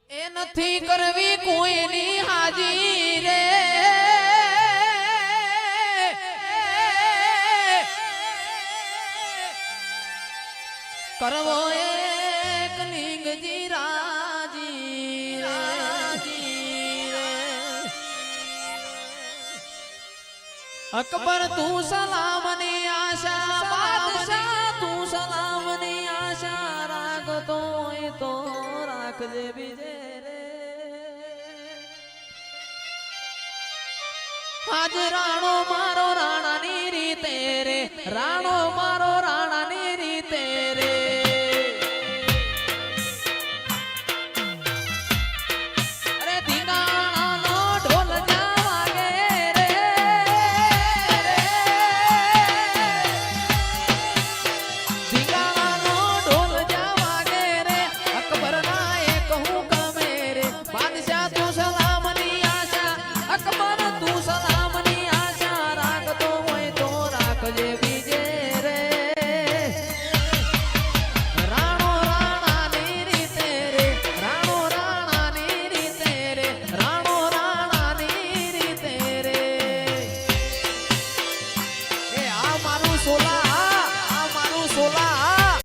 એ નથી કરવી કોઈની હાજી રે કરવો એક લિંગજી રાજી રે અકબર તું સલામની આશા બાદશાહ તું સલામની આશા રાખતો હોય તો રાખજે બીજે રે આજ રાણો મારો રાણાની રીતે રે રાણો મારો